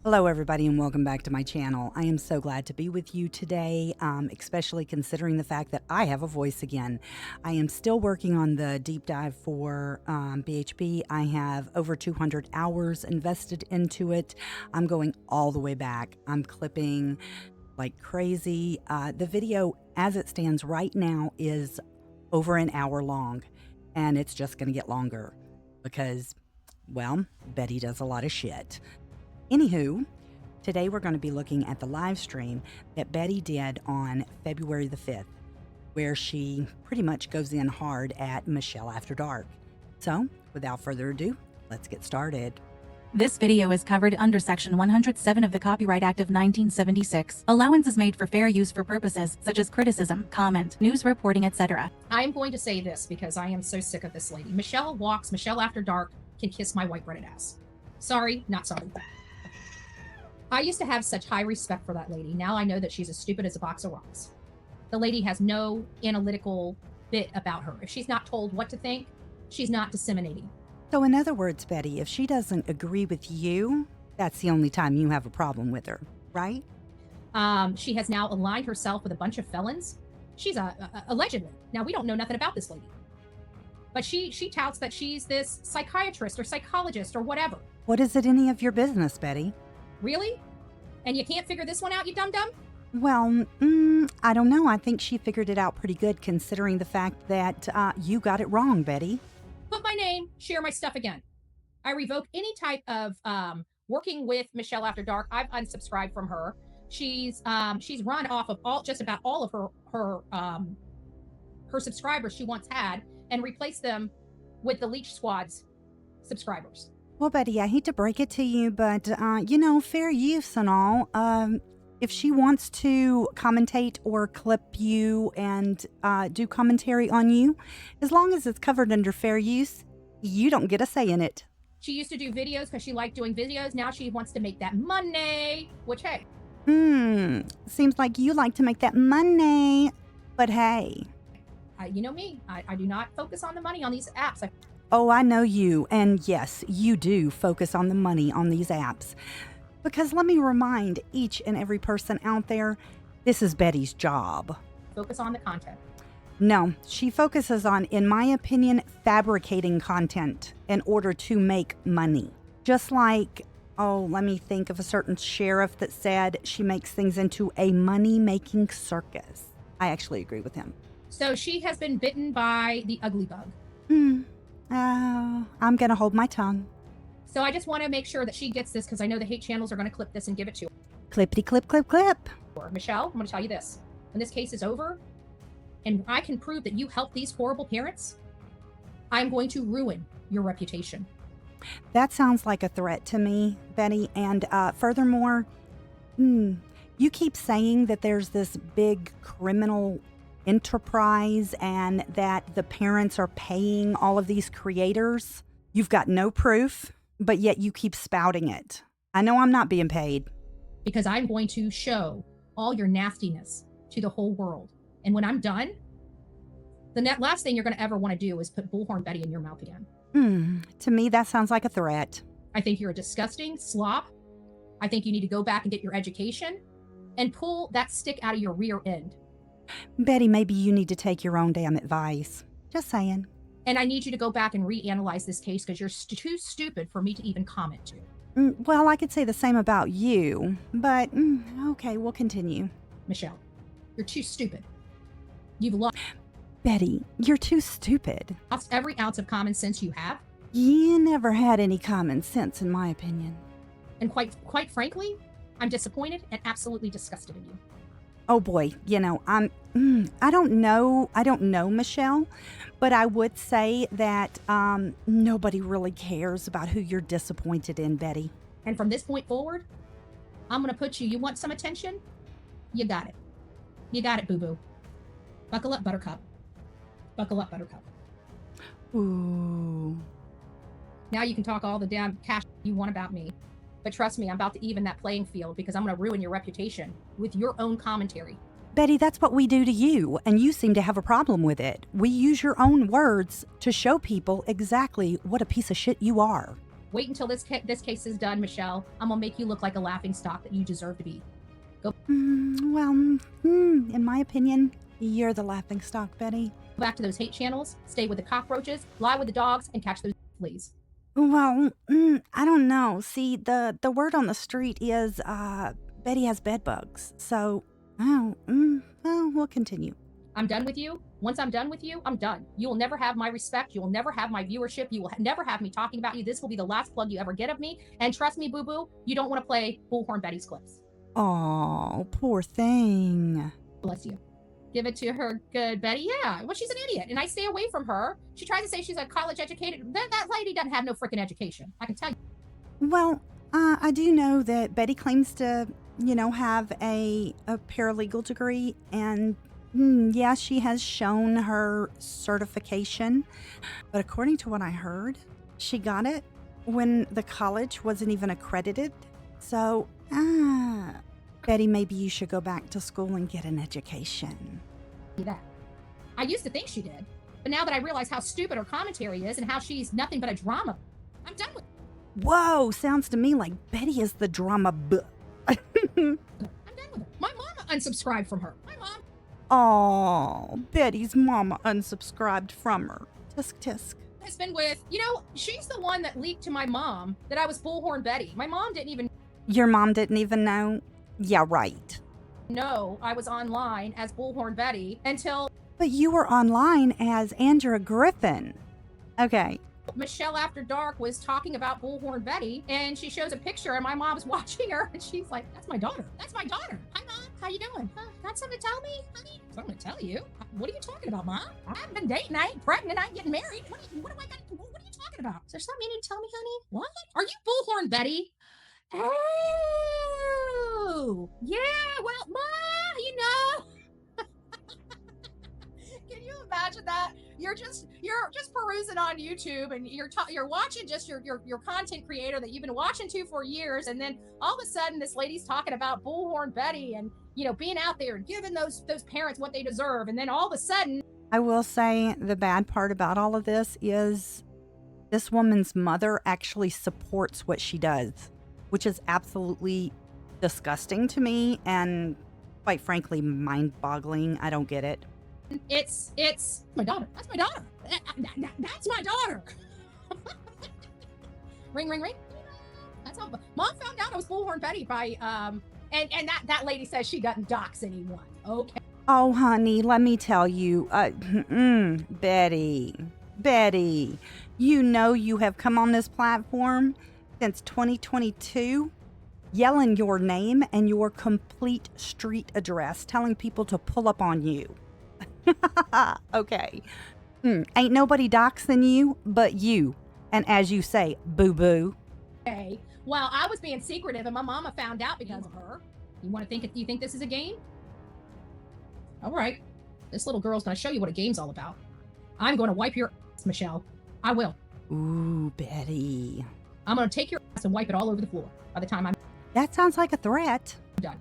Hello, everybody, and welcome back to my channel. I am so glad to be with you today, especially considering the fact that I have a voice again. I am still working on the deep dive for BHB. I have over 200 hours invested into it. I'm going all the way back. I'm clipping like crazy. The video, as it stands right now, is over an hour long, and it's just going to get longer because, well, Betty does a lot of shit. Anywho, today we're going to be looking at the live stream that Betty did on February the 5th, where she pretty much goes in hard at Michelle After Dark. So, without further ado, let's get started. This video is covered under Section 107 of the Copyright Act of 1976. Allowance is made for fair use for purposes such as criticism, comment, news reporting, etc. I'm going to say this because I am so sick of this lady. Michelle After Dark can kiss my white breaded ass. Sorry, not sorry. I used to have such high respect for that lady. Now I know that she's as stupid as a box of rocks. The lady has no analytical bit about her. If she's not told what to think, she's not disseminating. So, in other words, Betty, if she doesn't agree with you, that's the only time you have a problem with her, right? She has now aligned herself with a bunch of felons. She's allegedly. Now, we don't know nothing about this lady. But she touts that she's this psychiatrist or psychologist or whatever. What is it any of your business, Betty? Really? And you can't figure this one out, you dum-dum? Well, I don't know. I think she figured it out pretty good considering the fact that you got it wrong, Betty. Put my name, share my stuff again. I revoke any type of working with Michelle After Dark. I've unsubscribed from her. She's run off of just about all of her subscribers she once had and replaced them with the Leech Squad's subscribers. Well, Betty, I hate to break it to you, but, fair use and all. If she wants to commentate or clip you and do commentary on you, as long as it's covered under fair use, you don't get a say in it. She used to do videos because she liked doing videos. Now she wants to make that money, which, hey. Seems like you like to make that money, but hey. You know me. I do not focus on the money on these apps. Oh, I know you. And yes, you do focus on the money on these apps. Because let me remind each and every person out there, this is Betty's job. Focus on the content. No, she focuses on, in my opinion, fabricating content in order to make money. Just like, let me think of a certain sheriff that said she makes things into a money-making circus. I actually agree with him. So she has been bitten by the ugly bug. I'm going to hold my tongue. So I just want to make sure that she gets this because I know the hate channels are going to clip this and give it to her. Clippity clip, clip, clip. Michelle, I'm going to tell you this. When this case is over and I can prove that you helped these horrible parents, I'm going to ruin your reputation. That sounds like a threat to me, Betty. And furthermore, you keep saying that there's this big criminal enterprise and that the parents are paying all of these creators. You've got no proof, but yet you keep spouting it. I know I'm not being paid. Because I'm going to show all your nastiness to the whole world. And when I'm done, the last thing you're going to ever want to do is put Bullhorn Betty in your mouth again. To me, that sounds like a threat. I think you're a disgusting slop. I think you need to go back and get your education and pull that stick out of your rear end. Betty, maybe you need to take your own damn advice. Just saying. And I need you to go back and reanalyze this case because you're too stupid for me to even comment to. Well, I could say the same about you, but okay, we'll continue. Michelle, you're too stupid. You've lost... Betty, you're too stupid. Lost every ounce of common sense you have. You never had any common sense, in my opinion. And quite frankly, I'm disappointed and absolutely disgusted in you. Oh boy, I don't know Michelle, but I would say that nobody really cares about who you're disappointed in, Betty. And from this point forward, I'm going to put you want some attention? You got it. You got it, boo-boo. Buckle up, buttercup. Buckle up, buttercup. Ooh. Now you can talk all the damn cash you want about me. But trust me, I'm about to even that playing field because I'm going to ruin your reputation with your own commentary. Betty, that's what we do to you, and you seem to have a problem with it. We use your own words to show people exactly what a piece of shit you are. Wait until this case is done, Michelle. I'm gonna make you look like a laughing stock that you deserve to be. In my opinion, you're the laughing stock, Betty. Go back to those hate channels, stay with the cockroaches, lie with the dogs, and catch those fleas. Well, I don't know. See, the word on the street is Betty has bed bugs. So, we'll continue. I'm done with you. Once I'm done with you, I'm done. You will never have my respect. You will never have my viewership. You will never have me talking about you. This will be the last plug you ever get of me. And trust me, boo-boo, you don't want to play Bullhorn Betty's clips. Oh, poor thing. Bless you. Give it to her, good Betty. Yeah, well, she's an idiot, and I stay away from her. She tries to say she's a college educated. That lady doesn't have no freaking education. I can tell you. Well, I do know that Betty claims to, have a paralegal degree, and yeah, she has shown her certification. But according to what I heard, she got it when the college wasn't even accredited. So, Betty, maybe you should go back to school and get an education. That. I used to think she did, but now that I realize how stupid her commentary is and how she's nothing but a drama, I'm done with her. Whoa, sounds to me like Betty is the drama I'm done with her. My mama unsubscribed from her. My mom. Oh, Betty's mama unsubscribed from her. Tisk tisk. Has been with, she's the one that leaked to my mom that I was Bullhorn Betty. My mom didn't even Your mom didn't even know? Yeah, right. know I was online as Bullhorn Betty until But you were online as Andrea Griffin. Okay. Michelle After Dark was talking about Bullhorn Betty, and she shows a picture, and my mom's watching her, and she's like, "That's my daughter. That's my daughter. Hi, Mom. How you doing? Got something to tell me, honey? Something to tell you? What are you talking about, Mom? I haven't been dating. I ain't pregnant. I ain't getting married. What are you talking about? Is there something you need to tell me, honey? What? Are you Bullhorn Betty? Oh, yeah. Well, Ma, Can you imagine that? You're just perusing on YouTube, and you're watching just your content creator that you've been watching for years, and then all of a sudden this lady's talking about Bullhorn Betty and being out there and giving those parents what they deserve, and then all of a sudden, I will say the bad part about all of this is this woman's mother actually supports what she does, which is absolutely disgusting to me and quite frankly mind-boggling. I don't get it. it's my daughter. That's my daughter. That's my daughter. Ring, ring, ring. That's how Mom found out I was Bullhorn Betty by and that lady says she doesn't dox anyone. Okay. Oh, honey, let me tell you, Betty, you have come on this platform since 2022, yelling your name and your complete street address, telling people to pull up on you. Okay. Ain't nobody doxing you but you. And as you say, boo-boo. Okay. Well, I was being secretive, and my mama found out because of her. You think this is a game? All right. This little girl's going to show you what a game's all about. I'm going to wipe your ass, Michelle. I will. Ooh, Betty. I'm going to take your ass and wipe it all over the floor by the time I'm That sounds like a threat. done.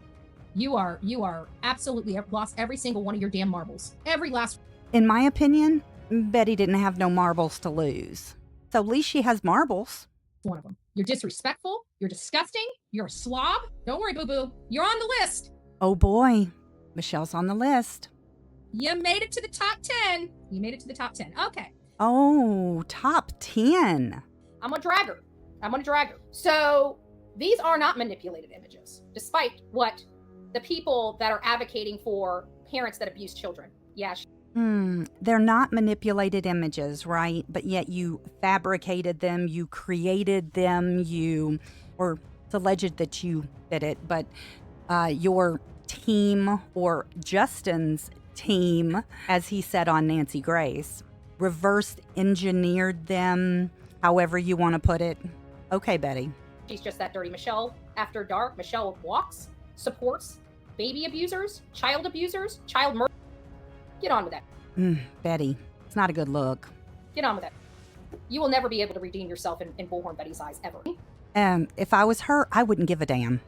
You are absolutely lost every single one of your damn marbles. Every last In my opinion, Betty didn't have no marbles to lose. So at least she has marbles. one of them. You're disrespectful. You're disgusting. You're a slob. Don't worry, boo-boo. You're on the list. Oh boy, Michelle's on the list. You made it to the top 10. You made it to the top 10. Okay. Oh, top 10. I'm gonna drag her. So these are not manipulated images, despite what the people that are advocating for parents that abuse children. Yeah. They're not manipulated images, right? But yet you fabricated them, you created them, or it's alleged that you did it, but your team, or Justin's team, as he said on Nancy Grace, reverse engineered them, however you want to put it. Okay, Betty. She's just that dirty. Michelle After Dark. Michelle walks, supports baby abusers, child murder. Get on with that. Betty, it's not a good look. Get on with that. You will never be able to redeem yourself in Bullhorn Betty's eyes, ever. If I was her, I wouldn't give a damn.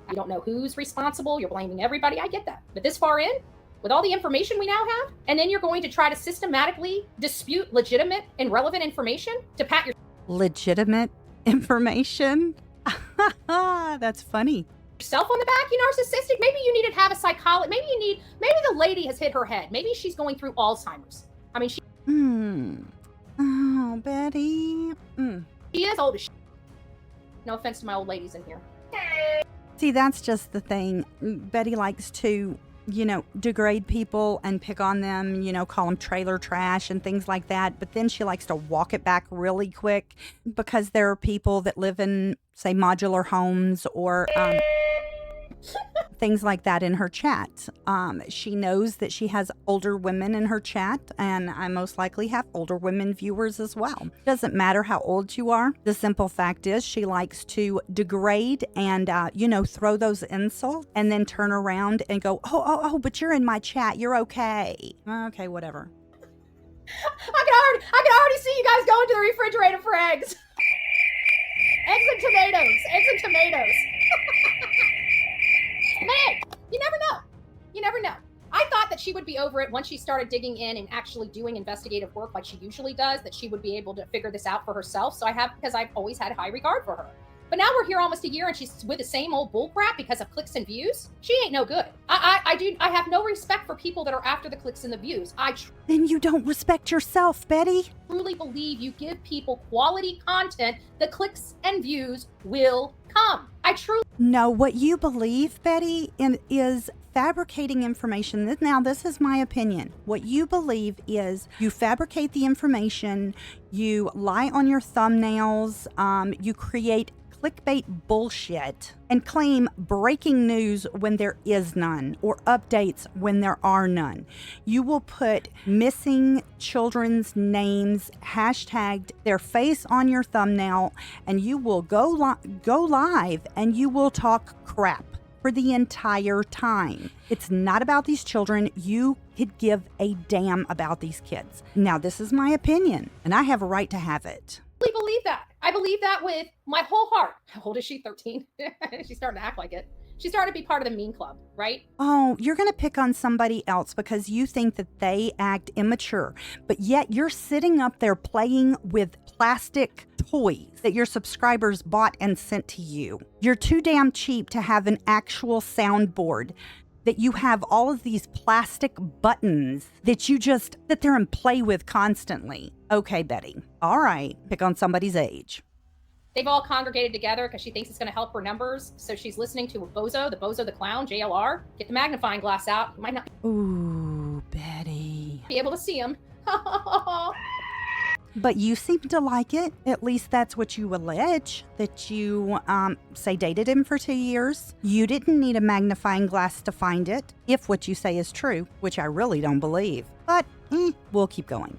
You don't know who's responsible. You're blaming everybody. I get that. But this far in, with all the information we now have, and then you're going to try to systematically dispute legitimate and relevant information to pat your... Legitimate information. That's funny. Yourself on the back, you narcissistic. Maybe you need to have a psychologist. Maybe the lady has hit her head. Maybe she's going through Alzheimer's. I mean, she Oh, Betty. she is old as shit. No offense to my old ladies in here. See, that's just the thing. Betty likes to, degrade people and pick on them, call them trailer trash and things like that. But then she likes to walk it back really quick because there are people that live in, say, modular homes or things like that in her chat. She knows that she has older women in her chat, and I most likely have older women viewers as well. Doesn't matter how old you are. The simple fact is she likes to degrade and, throw those insults and then turn around and go, oh, but you're in my chat. You're okay. Okay, whatever. I can already see you guys going to the refrigerator for eggs. Eggs and tomatoes. Man, you never know. You never know. I thought that she would be over it once she started digging in and actually doing investigative work like she usually does, that she would be able to figure this out for herself. Because I've always had high regard for her. But now we're here almost a year and she's with the same old bullcrap because of clicks and views. She ain't no good. I have no respect for people that are after the clicks and the views. Then you don't respect yourself, Betty. Truly believe you give people quality content, the clicks and views will come. No, what you believe, Betty, is fabricating information. Now, this is my opinion. What you believe is you fabricate the information, you lie on your thumbnails, you create clickbait bullshit and claim breaking news when there is none or updates when there are none. You will put missing children's names, hashtagged their face on your thumbnail, and you will go live and you will talk crap for the entire time. It's not about these children. You could give a damn about these kids. Now, this is my opinion, and I have a right to have it. Believe that. I believe that with my whole heart. How old is she? 13? She's starting to act like it. She's starting to be part of the mean club, right? Oh, you're going to pick on somebody else because you think that they act immature, but yet you're sitting up there playing with plastic toys that your subscribers bought and sent to you. You're too damn cheap to have an actual soundboard, that you have all of these plastic buttons that you just sit there and play with constantly. Okay, Betty. All right. Pick on somebody's age. They've all congregated together because she thinks it's going to help her numbers. So she's listening to the Bozo the Clown, JLR. Get the magnifying glass out. You might not Ooh, Betty. be able to see him. But you seem to like it. At least that's what you allege, that you, say dated him for 2 years. You didn't need a magnifying glass to find it, if what you say is true, which I really don't believe. But we'll keep going.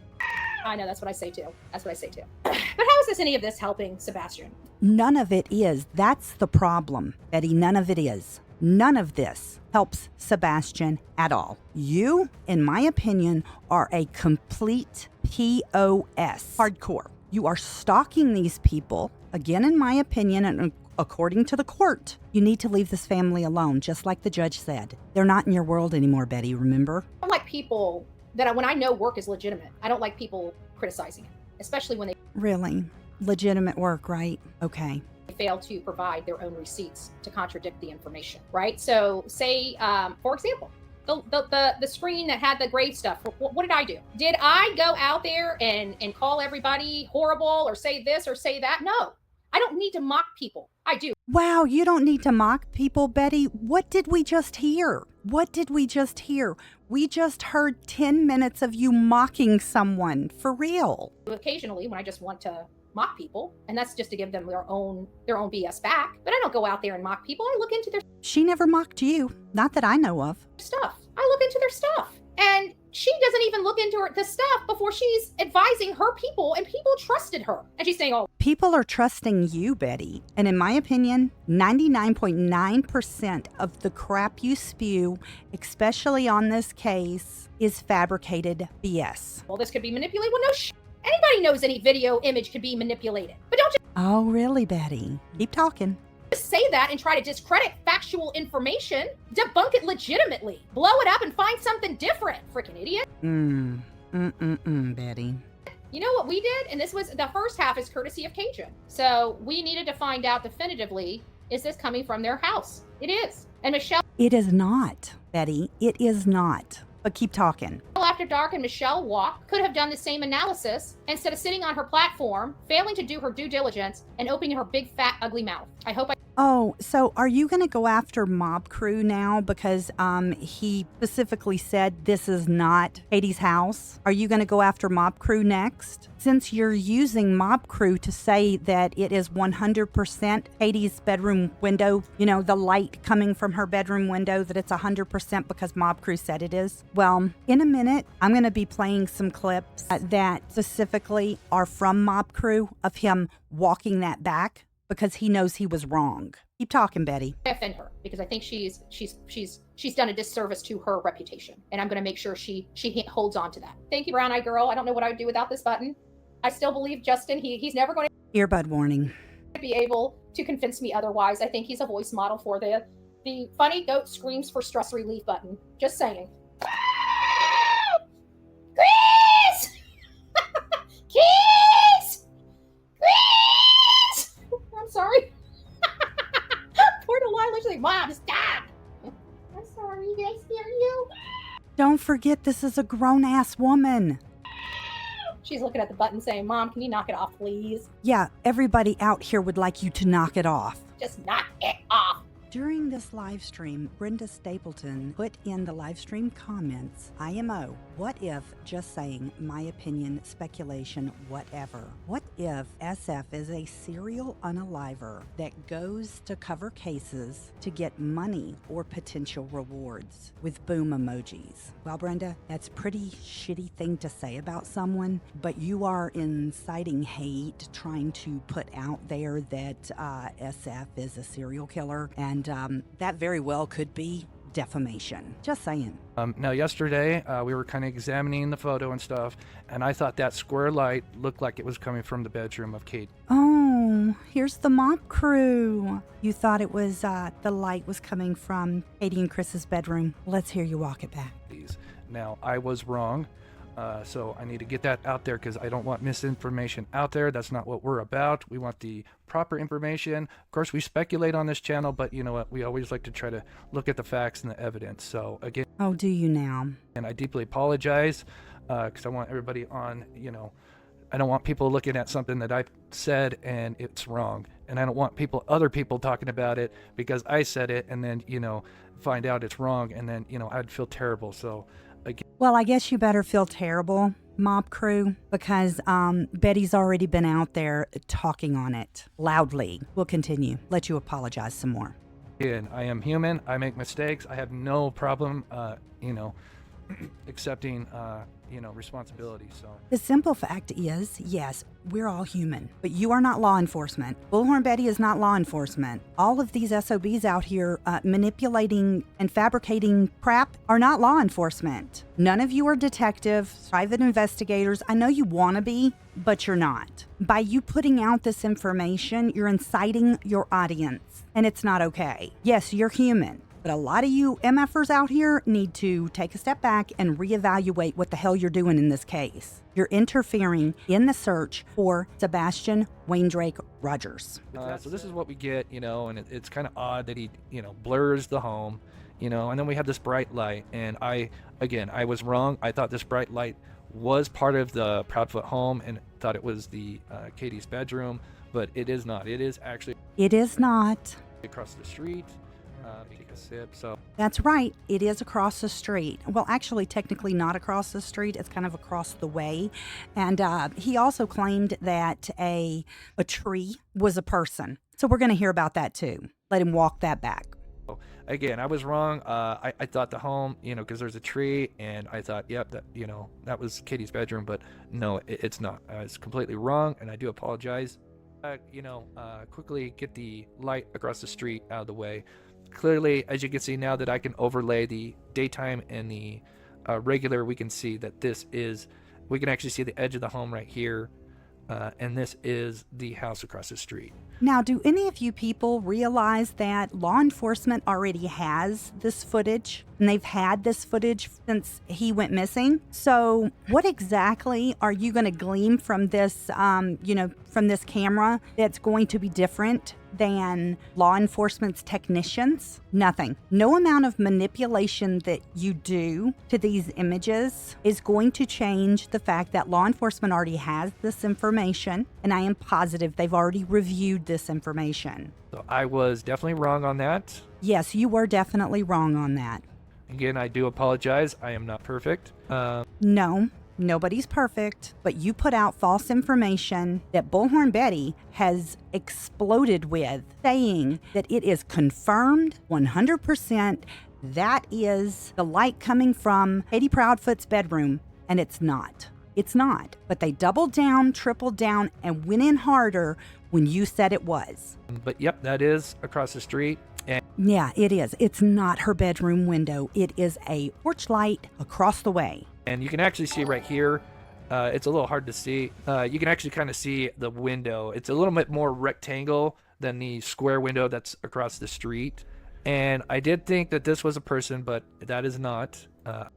I know, that's what I say too. But how is any of this helping Sebastian? None of it is. That's the problem, Betty. None of it is. None of this helps Sebastian at all. You, in my opinion, are a complete POS. Hardcore. You are stalking these people. Again, in my opinion, and according to the court, you need to leave this family alone, just like the judge said. They're not in your world anymore, Betty, remember? I don't like people when I know work is legitimate. I don't like people criticizing it, especially when they Really? Legitimate work, right? Okay. fail to provide their own receipts to contradict the information, right? So say, for example, the screen that had the grave stuff, what did I do? Did I go out there and call everybody horrible or say this or say that? No, I don't need to mock people. I do. Wow, you don't need to mock people, Betty. What did we just hear? We just heard 10 minutes of you mocking someone, for real. Occasionally, when I just want to mock people, and that's just to give them their own BS back. But I don't go out there and mock people. I look into their She never mocked you. Not that I know of. stuff. I look into their stuff. And she doesn't even look into the stuff before she's advising her people, and people trusted her. And she's saying, oh, People are trusting you, Betty. And in my opinion, 99.9% of the crap you spew, especially on this case, is fabricated BS. well, this could be manipulated. Well, no anybody knows any video image could be manipulated. But don't Oh, really, Betty? Keep talking. just say that and try to discredit factual information. Debunk it legitimately. Blow it up and find something different. Freaking idiot. Betty. You know what we did? And this was the first half is courtesy of Cajun. So we needed to find out definitively, is this coming from their house? It is. And Michelle It is not, Betty. It is not. But keep talking. After Dark and Michelle Walk could have done the same analysis instead of sitting on her platform, failing to do her due diligence, and opening her big, fat, ugly mouth. I hope I. Oh, so are you going to go after Mob Crew now because he specifically said this is not Katie's house? Are you going to go after Mob Crew next? Since you're using Mob Crew to say that it is 100% Katie's bedroom window, you know, the light coming from her bedroom window, that it's 100% because Mob Crew said it is? Well, in a minute, I'm going to be playing some clips that specifically are from Mob Crew of him walking that back, because he knows he was wrong. Keep talking, Betty. Offend her because I think she's done a disservice to her reputation, and I'm going to make sure she holds on to that. Thank you, Brown Eye Girl. I don't know what I would do without this button. I still believe Justin. He's never going to Earbud warning. be able to convince me otherwise. I think he's a voice model for the funny goat screams for stress relief button. Just saying. Chris! Kiss! Chris! I'm sorry. Poor Delilah. She's like, Mom, stop. I'm sorry. Did I scare you? Don't forget, this is a grown-ass woman. She's looking at the button saying, Mom, can you knock it off, please? Yeah, everybody out here would like you to knock it off. Just knock it off. During this live stream, Brenda Stapleton put in the live stream comments, IMO, what if, just saying, my opinion, speculation, whatever. What if SF is a serial unaliver that goes to cover cases to get money or potential rewards with boom emojis? Well, Brenda, that's a pretty shitty thing to say about someone, but you are inciting hate, trying to put out there that SF is a serial killer, and that very well could be defamation. Just saying. Now, yesterday, we were kind of examining the photo and stuff, and I thought that square light looked like it was coming from the bedroom of Kate. Oh, here's the Mob Crew. You thought it was, the light was coming from Katie and Chris's bedroom. Let's hear you walk it back. Now, I was wrong. So I need to get that out there because I don't want misinformation out there. That's not what we're about. We want the proper information. Of course, we speculate on this channel, but you know what? We always like to try to look at the facts and the evidence. So again, oh, do you now? And I deeply apologize because I want everybody on, you know, I don't want people looking at something that I said and it's wrong. And I don't want other people talking about it because I said it and then, you know, find out it's wrong. And then, you know, I'd feel terrible. So again. Well, I guess you better feel terrible, Mob Crew, because Betty's already been out there talking on it loudly. We'll continue. Let you apologize some more. Again, I am human. I make mistakes. I have no problem, you know, accepting, you know, responsibility. So the simple fact is, yes, we're all human, but you are not law enforcement. Bullhorn Betty is not law enforcement. All of these SOBs out here manipulating and fabricating crap are not law enforcement. None of you are detectives, private investigators. I know you want to be, but you're not. By you putting out this information, you're inciting your audience, and it's not okay. Yes, you're human. But a lot of you MFers out here need to take a step back and reevaluate what the hell you're doing in this case. You're interfering in the search for Sabastian Rogers. So this is what we get, you know, and it's kind of odd that he, you know, blurs the home, you know, and then we have this bright light. And I was wrong. I thought this bright light was part of the Proudfoot home and thought it was the Katie's bedroom, but it is not. It is actually. It is not. Across the street. Take a sip. So that's right. It is across the street. Well, actually, technically not across the street. It's kind of across the way. And he also claimed that a tree was a person. So we're going to hear about that too. Let him walk that back. Again, I was wrong. I thought the home, you know, because there's a tree, and I thought, yep, that, you know, that was Katie's bedroom. But no, it's not. It's completely wrong, and I do apologize. You know, quickly get the light across the street out of the way. Clearly, as you can see now that I can overlay the daytime and the regular, we can see that we can actually see the edge of the home right here. and this is the house across the street. Now, do any of you people realize that law enforcement already has this footage? And they've had this footage since he went missing. So what exactly are you going to glean from this, from this camera that's going to be different than law enforcement's technicians? Nothing. No amount of manipulation that you do to these images is going to change the fact that law enforcement already has this information, and I am positive they've already reviewed this information. So I was definitely wrong on that. Yes, you were definitely wrong on that. Again, I do apologize. I am not perfect. No, nobody's perfect, but you put out false information that Bullhorn Betty has exploded with, saying that it is confirmed 100% that is the light coming from Katie Proudfoot's bedroom, and it's not. It's not. But they doubled down, tripled down, and went in harder when you said it was. But yep, that is across the street. And Yeah, it is. It's not her bedroom window. It is a porch light across the way. And you can actually see right here, it's a little hard to see. You can actually kind of see the window. It's a little bit more rectangle than the square window that's across the street. And I did think that this was a person, but that is not.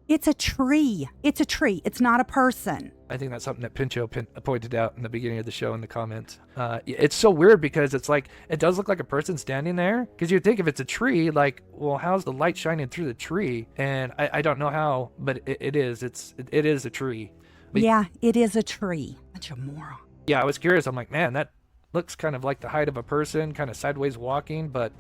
It's a tree. It's a tree. It's not a person. I think that's something that Pincho pointed out in the beginning of the show in the comments. It's so weird because it's like, it does look like a person standing there. Because you'd think if it's a tree, like, well, how's the light shining through the tree? And I don't know how, but it is. It is a tree. But Yeah, it is a tree. Such a moron. yeah, I was curious. I'm like, man, that looks kind of like the height of a person, kind of sideways walking. But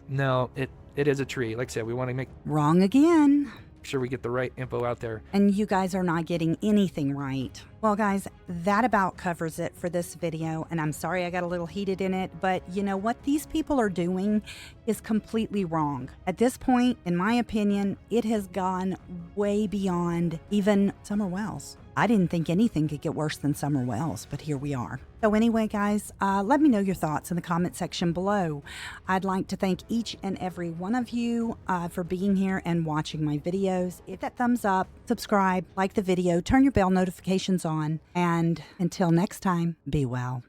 no, it is a tree. Like I said, we want to make Wrong again. sure we get the right info out there. And you guys are not getting anything right. Well, guys, that about covers it for this video. And I'm sorry I got a little heated in it, but you know what these people are doing is completely wrong. At this point, in my opinion, it has gone way beyond even Summer Wells. I didn't think anything could get worse than Summer Wells, but here we are. So anyway, guys, let me know your thoughts in the comment section below. I'd like to thank each and every one of you for being here and watching my videos. Hit that thumbs up, subscribe, like the video, turn your bell notifications on, and until next time, be well.